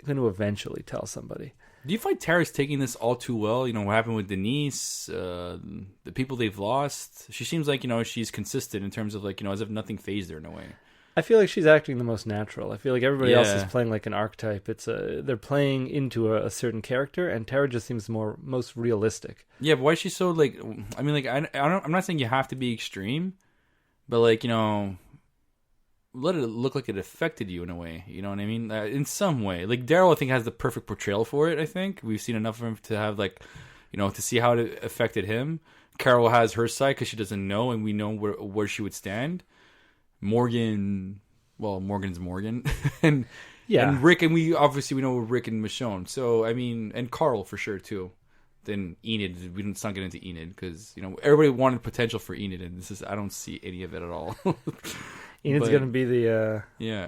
going to eventually tell somebody. Do you find Tara's taking this all too well? You know, what happened with Denise, the people they've lost. She seems like, you know, she's consistent in terms of like, you know, as if nothing fazed her in a way. I feel like she's acting the most natural. I feel like everybody else is playing like an archetype. They're playing into a certain character, and Tara just seems most realistic. Yeah, but why is she so like? I mean, like I'm not saying you have to be extreme, but like, you know, let it look like it affected you in a way. You know what I mean? In some way, like Daryl, I think has the perfect portrayal for it. I think we've seen enough of him to have like, you know, to see how it affected him. Carol has her side because she doesn't know, and we know where she would stand. Morgan's Morgan, and Rick, and we know Rick and Michonne. So I mean, and Carl for sure too. Then Enid, let's not get into Enid because, you know, everybody wanted potential for Enid, and I don't see any of it at all. Enid's gonna be the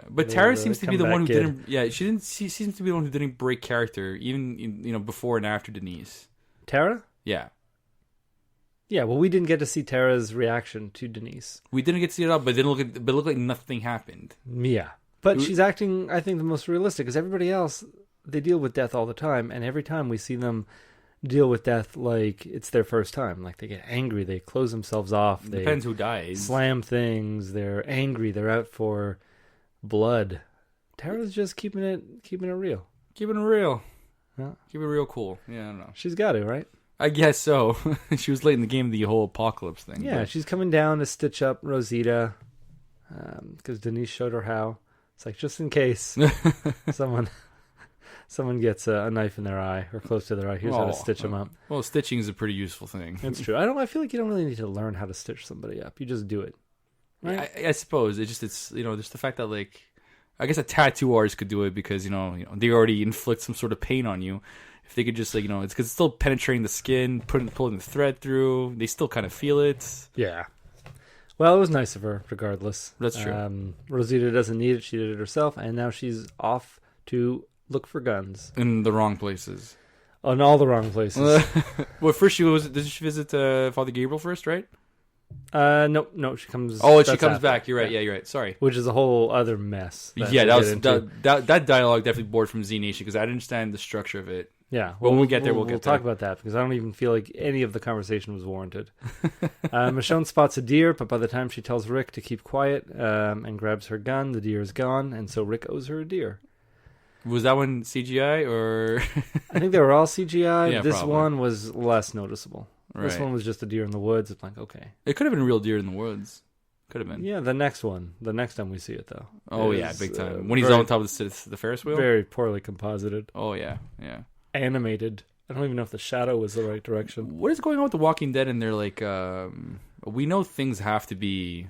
but Tara seems to be the one who didn't. Yeah, she seems to be the one who didn't break character, even, you know, before and after Denise. Tara? Yeah. Yeah, well, we didn't get to see Tara's reaction to Denise. We didn't get to see it all, but it looked like nothing happened. Yeah. But she's acting, I think, the most realistic, because everybody else, they deal with death all the time, and every time we see them deal with death like it's their first time. Like, they get angry, they close themselves off. Depends who dies. Slam things, they're angry, they're out for blood. Tara's just keeping it real. Keeping it real. Yeah. Keep it real cool. Yeah, I don't know. She's got to, right? I guess so. She was late in the game, the whole apocalypse thing. Yeah, but she's coming down to stitch up Rosita because Denise showed her how. It's like, just in case someone gets a knife in their eye or close to their eye, here's how to stitch them up. Well, stitching is a pretty useful thing. It's true. I feel like you don't really need to learn how to stitch somebody up. You just do it. Right? I suppose it's you know, just the fact that, like, I guess a tattoo artist could do it because, you know they already inflict some sort of pain on you. If they could just, like, you know, it's because it's still penetrating the skin, pulling the thread through. They still kind of feel it. Yeah. Well, it was nice of her, regardless. That's true. Rosita doesn't need it. She did it herself, and now she's off to look for guns. In the wrong places. In all the wrong places. Well, first did she visit Father Gabriel first, right? No, she comes. Oh, she comes back. You're right. Yeah, you're right. Sorry. Which is a whole other mess. That dialogue definitely bored from Z Nation because I didn't understand the structure of it. Yeah. Well, when we get there, we'll talk about that because I don't even feel like any of the conversation was warranted. Michonne spots a deer, but by the time she tells Rick to keep quiet and grabs her gun, the deer is gone, and so Rick owes her a deer. Was that one CGI or? I think they were all CGI. Yeah, this probably. one was less noticeable. Right. This one was just a deer in the woods. It's like, okay. It could have been a real deer in the woods. Could have been. Yeah, the next time we see it, though. Oh, yeah, big time. When he's on top of the Ferris wheel? Very poorly composited. Oh, yeah. Animated. I don't even know if the shadow was the right direction. What is going on with The Walking Dead? And they're like, we know things have to be,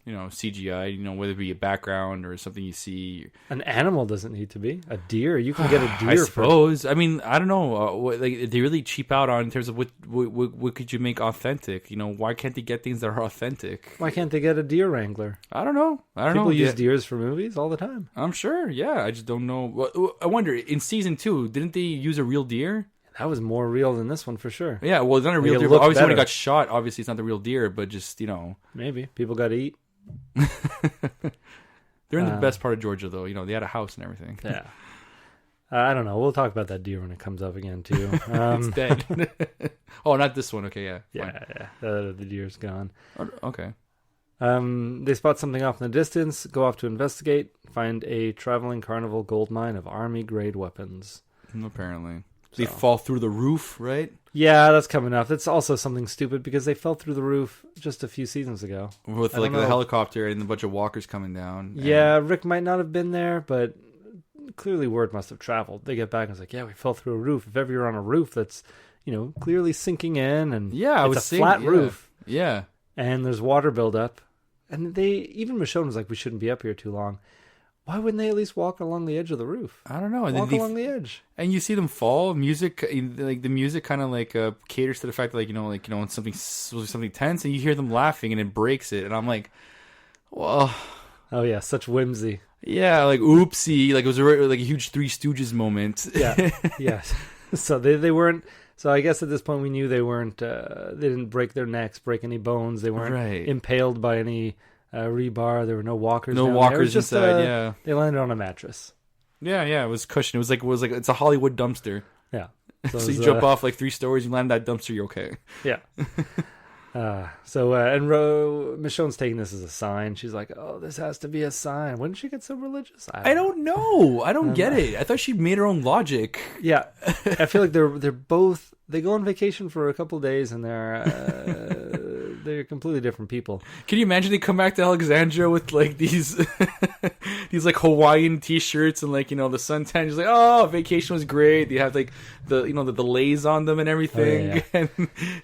you know, CGI, you know, whether it be a background or something you see. An animal doesn't need to be. A deer. You can get a deer. I suppose. I mean, I don't know. Like, they really cheap out on in terms of what could you make authentic? You know, why can't they get things that are authentic? Why can't they get a deer wrangler? I don't know. People use deers for movies all the time. I'm sure. Yeah, I just don't know. I wonder, in season 2, didn't they use a real deer? That was more real than this one for sure. Yeah, well, it's not a real deer. But obviously, when it got shot, obviously it's not the real deer, but just, you know. Maybe. People got to eat. They're in the best part of Georgia, though. You know, they had a house and everything. Yeah. I don't know. We'll talk about that deer when it comes up again, too. It's dead. Oh, not this one. Okay, yeah. Yeah. The deer's gone. Okay. They spot something off in the distance, go off to investigate, find a traveling carnival gold mine of army-grade weapons. Apparently. They fall through the roof, right? Yeah, that's coming up. That's also something stupid because they fell through the roof just a few seasons ago. With like the helicopter and a bunch of walkers coming down. Yeah, Rick might not have been there, but clearly word must have traveled. They get back and it's like, yeah, we fell through a roof. If ever you're on a roof that's, you know, clearly sinking in and it's a flat roof. Yeah. And there's water buildup. And even Michonne was like, we shouldn't be up here too long. Why wouldn't they at least walk along the edge of the roof? I don't know. Walk along the edge. And you see them fall. Music, like the music kind of like caters to the fact that, like, you know, when something tense and you hear them laughing and it breaks it. And I'm like, well. Oh, yeah. Such whimsy. Yeah. Like, oopsie. Like, it was like a huge Three Stooges moment. Yeah. Yes. So they weren't. So I guess at this point we knew they weren't. They didn't break their necks, break any bones. They weren't impaled by any rebar. There were no walkers. No walkers inside. Yeah, they landed on a mattress. Yeah. It was cushioned. It was like it's a Hollywood dumpster. Yeah. So you jump off like 3 stories, you land in that dumpster, you're okay. Yeah. And Michonne's taking this as a sign. She's like, "Oh, this has to be a sign." When did she get so religious? I don't know. I don't get it. I thought she made her own logic. Yeah, I feel like they're both. They go on vacation for a couple of days, and they're completely different people. Can you imagine they come back to Alexandria with like these these like Hawaiian t-shirts and like, you know, the suntan? She's like, "Oh, vacation was great." They have like the, you know, the lays on them and everything. Oh, yeah.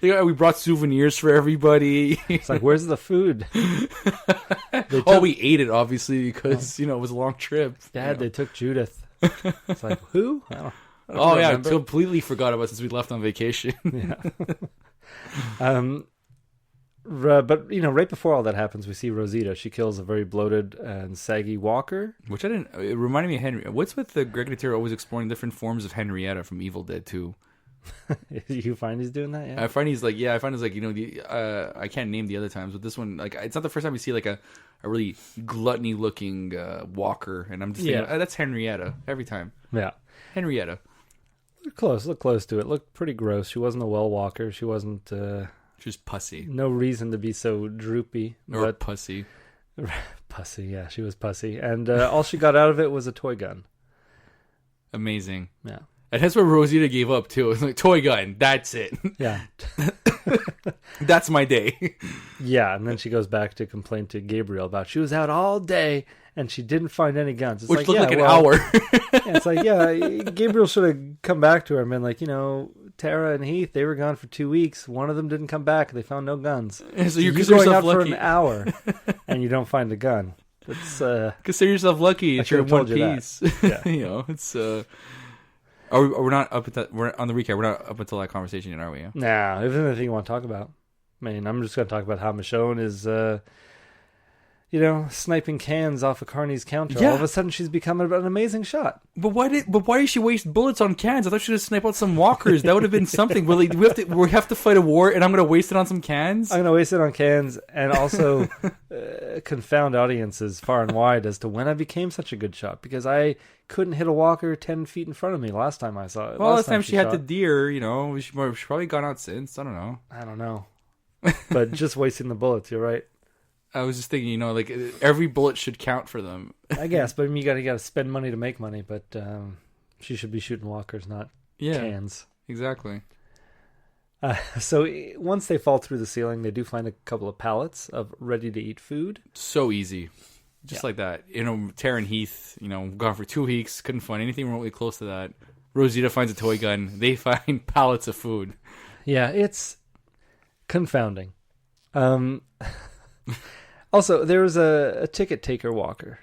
And we brought souvenirs for everybody. It's like, where's the food? We ate it obviously because you know it was a long trip. Dad, they took Judith. It's like, who? I don't remember. I completely forgot about it since we left on vacation. Yeah. But you know, right before all that happens, we see Rosita. She kills a very bloated and saggy walker. Which it reminded me of Henry. What's with the Greg Nicotero always exploring different forms of Henrietta from Evil Dead 2? You find he's doing that? Yeah. I find he's like, you know, I can't name the other times, but this one, like, it's not the first time we see like a really gluttony looking walker, and I'm just thinking, that's Henrietta every time. Yeah, Henrietta. Look close to it. Looked pretty gross. She wasn't a well walker. She wasn't. She was pussy. No reason to be so droopy. Or pussy. Pussy, yeah, she was pussy. And all she got out of it was a toy gun. Amazing. Yeah. And that's what Rosita gave up, too. It's like, toy gun, that's it. Yeah. That's my day. Yeah, and then she goes back to complain to Gabriel about she was out all day and she didn't find any guns. It's Which like, looked like an hour. It's like, Gabriel should have come back to her and been like, you know, Tara and Heath, they were gone for 2 weeks. One of them didn't come back. They found no guns. So you're going out lucky. for an hour and you don't find a gun. It's consider yourself lucky. It's your one piece. Yeah. You know, it's we're not up at that. We're on the recap. We're not up until that conversation yet, are we? Nah, if there's anything you want to talk about, I mean, I'm just going to talk about how Michonne is, you know, sniping cans off of Carney's counter. Yeah. All of a sudden, she's become an amazing shot. But why did she waste bullets on cans? I thought she would snipe out some walkers. That would have been something. Really, we have to fight a war, and I'm going to waste it on some cans. I'm going to waste it on cans, and also confound audiences far and wide as to when I became such a good shot, because I couldn't hit a walker 10 feet in front of me last time I saw it. Well, last time she had the deer, you know, she's probably gone out since. I don't know. But just wasting the bullets, you're right. I was just thinking, you know, like every bullet should count for them. I guess, but I mean, you got to spend money to make money. But she should be shooting walkers, not cans. Exactly. So once they fall through the ceiling, they do find a couple of pallets of ready-to-eat food. So easy, just like that. You know, Tara and Heath, you know, gone for 2 weeks, couldn't find anything remotely close to that. Rosita finds a toy gun. They find pallets of food. Yeah, it's confounding. Also, there was a ticket taker walker.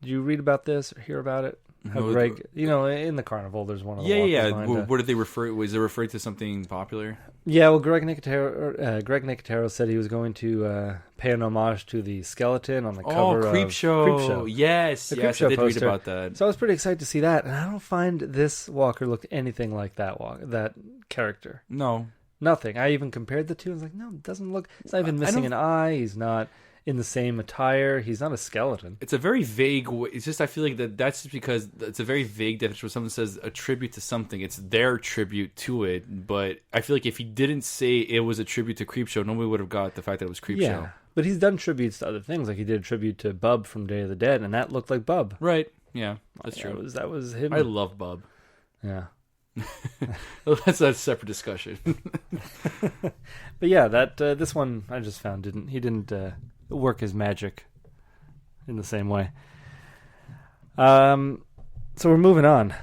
Did you read about this or hear about it? How Greg, you know, in the carnival, there's one of the walkers. Yeah. What did they refer? Was it referred to something popular? Yeah, well, Greg Nicotero said he was going to pay an homage to the skeleton on the cover of Creepshow. Yes, I did read about that. So I was pretty excited to see that, and I don't find this walker look anything like that character. No. Nothing. I even compared the two. I was like, no, it doesn't look. He's not even missing an eye. He's not in the same attire. He's not a skeleton. It's a very vague. It's just I feel like that's just because it's a very vague definition. When someone says a tribute to something, it's their tribute to it. But I feel like if he didn't say it was a tribute to Creepshow, nobody would have got the fact that it was Creepshow. Yeah, but he's done tributes to other things. Like he did a tribute to Bub from Day of the Dead, and that looked like Bub. Right. Yeah, that's true. That was him. I love Bub. Yeah. That's a separate discussion. But yeah, that this one I just found didn't work his magic in the same way. So we're moving on.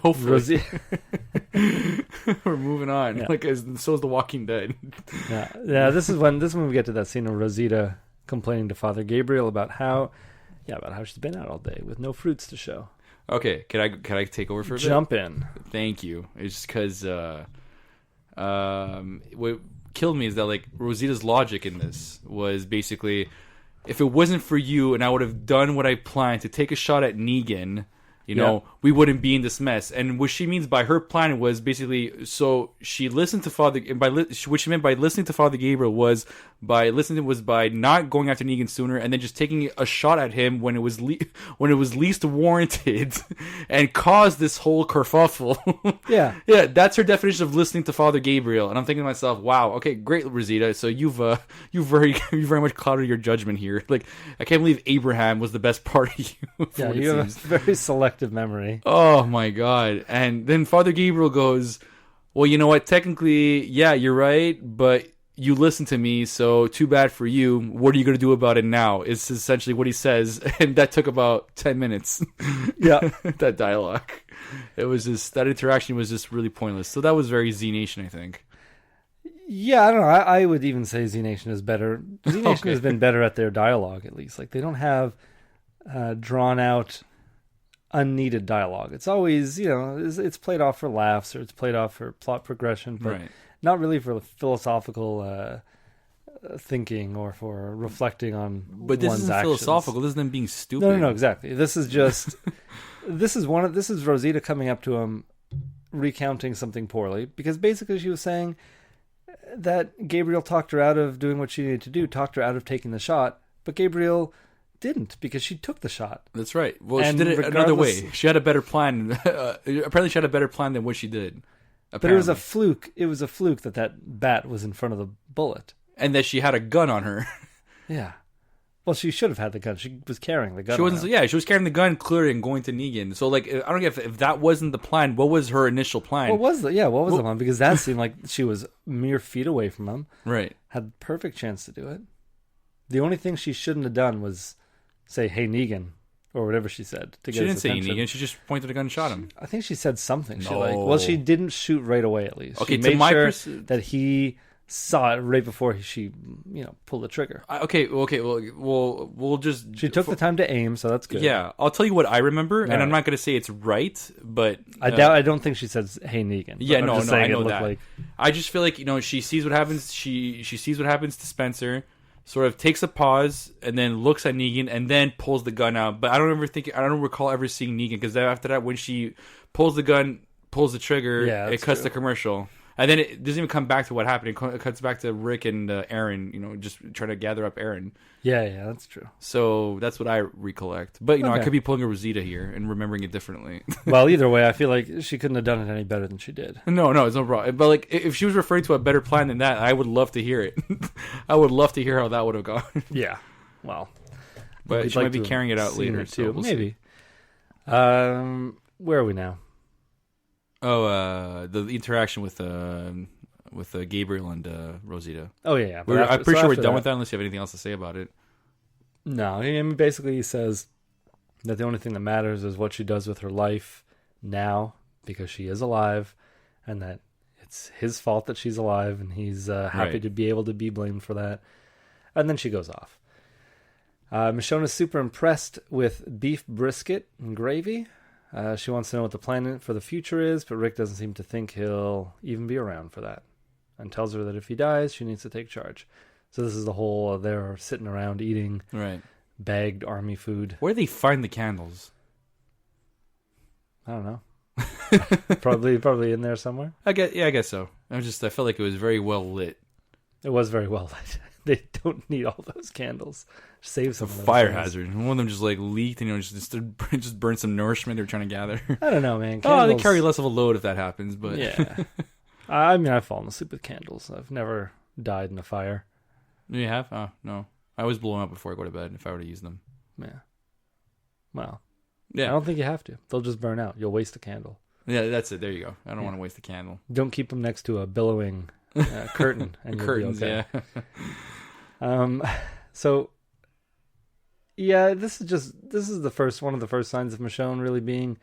Hopefully, we're moving on. Yeah. Like so is The Walking Dead. Yeah. This is when we get to that scene of Rosita complaining to Father Gabriel about how she's been out all day with no fruits to show. Okay, can I take over for a bit? Jump in. Thank you. It's just because what killed me is that like Rosita's logic in this was basically, if it wasn't for you and I would have done what I planned to take a shot at Negan, you know, we wouldn't be in this mess. And what she means by her plan was basically, so she listened to Father, and what she meant by listening to Father Gabriel was by not going after Negan sooner, and then just taking a shot at him when it was least warranted, and caused this whole kerfuffle. Yeah, that's her definition of listening to Father Gabriel. And I'm thinking to myself, wow, okay, great, Rosita. So you very much clouded your judgment here. Like, I can't believe Abraham was the best part of you. Yeah, you have a very selective memory. Oh my god. And then Father Gabriel goes, well, you know what, technically, yeah, you're right, but you listened to me, so too bad for you. What are you going to do about it now? It's essentially what he says. And that took about 10 minutes. Yeah. That dialogue. It was just, that interaction was just really pointless. So that was very Z Nation, I think. Yeah, I don't know. I would even say Z Nation is better. Z Nation has been better at their dialogue, at least. Like, they don't have drawn out, unneeded dialogue. It's always, you know, it's played off for laughs, or it's played off for plot progression, but not really for philosophical thinking or for reflecting on But this one's isn't actions. Philosophical. This is them being stupid. No, exactly. This is just this is Rosita coming up to him, recounting something poorly, because basically she was saying that Gabriel talked her out of doing what she needed to do, talked her out of taking the shot, but Gabriel didn't, because she took the shot. That's right. Well, And she did it another way. She had a better plan. Apparently, she had a better plan than what she did. Apparently. But it was a fluke. It was a fluke that bat was in front of the bullet. And that she had a gun on her. Yeah. Well, she should have had the gun. She was carrying the gun. She wasn't. Yeah, she was carrying the gun clearly and going to Negan. So, like, I don't get if that wasn't the plan. What was her initial plan? What was the plan? Because that seemed like she was mere feet away from him. Right. Had perfect chance to do it. The only thing she shouldn't have done was say, "Hey, Negan," or whatever she said. She didn't say Negan. She just pointed a gun and shot him. I think she said something. No. She didn't shoot right away. At least. Okay, she to made my sure that he saw it right before she, pulled the trigger. Okay. Well, we'll just. She took the time to aim, so that's good. Yeah, I'll tell you what I remember, and right. I'm not going to say it's right, but I don't think she says, "Hey, Negan." Yeah, no, I know that. I just feel like she sees what happens. She sees what happens to Spencer. Sort of takes a pause and then looks at Negan and then pulls the gun out. But I don't recall ever seeing Negan, because after that, when she pulls the gun, pulls the trigger, it cuts the commercial. And then it doesn't even come back to what happened. It cuts back to Rick and Aaron, just trying to gather up Aaron. Yeah, that's true. So that's what I recollect. But, I could be pulling a Rosita here and remembering it differently. Well, either way, I feel like she couldn't have done it any better than she did. No, it's no problem. But, like, if she was referring to a better plan than that, I would love to hear it. I would love to hear how that would have gone. Yeah, well. But she might be carrying it out later, too. We'll maybe. Where are we now? Oh, the interaction with Gabriel and Rosita. Oh yeah. I'm pretty sure we're done with that, unless you have anything else to say about it. No, I mean, basically he says that the only thing that matters is what she does with her life now, because she is alive, and that it's his fault that she's alive, and he's happy to be able to be blamed for that. And then she goes off. Michonne is super impressed with beef brisket and gravy. She wants to know what the plan for the future is, but Rick doesn't seem to think he'll even be around for that, and tells her that if he dies, she needs to take charge. So this is the whole they're sitting around eating bagged army food. Where do they find the candles? I don't know. probably in there somewhere. I guess so. I felt like it was very well lit. It was very well lit. They don't need all those candles. Save some. It's a fire hazard. One of them just leaked, and just burned some nourishment they were trying to gather. I don't know, man. Candles... Oh, they carry less of a load if that happens, but yeah. I mean, I've fallen asleep with candles. I've never died in a fire. You have? Oh no, I always blow them up before I go to bed if I were to use them. Yeah. Well. Yeah. I don't think you have to. They'll just burn out. You'll waste a candle. Yeah, that's it. There you go. I don't want to waste a candle. Don't keep them next to a billowing curtain. And curtains, okay. Yeah. So, yeah, this is one of the first signs of Michonne really being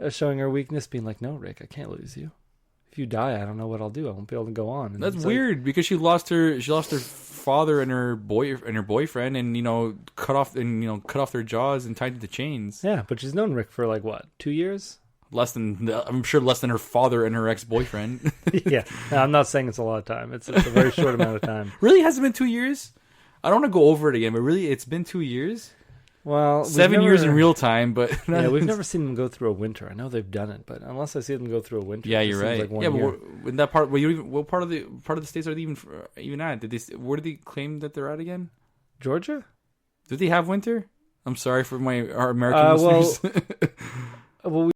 showing her weakness, being like, "No, Rick, I can't lose you. If you die, I don't know what I'll do. I won't be able to go on." And that's weird, because she lost her father and her boyfriend, and cut off their jaws and tied to the chains. Yeah, but she's known Rick for 2 years. I'm sure less than her father and her ex-boyfriend. Yeah, no, I'm not saying it's a lot of time. It's a very short amount of time. Really, has it been 2 years? I don't want to go over it again, but really, it's been 2 years. Well, 7 years in real time, but yeah, we've never seen them go through a winter. I know they've done it, but unless I see them go through a winter, yeah, it you're just seems right. like Yeah, year. but in that part, what part of the states are they even at? Where did they claim that they're at again? Georgia? Did they have winter? I'm sorry for our American listeners. Well,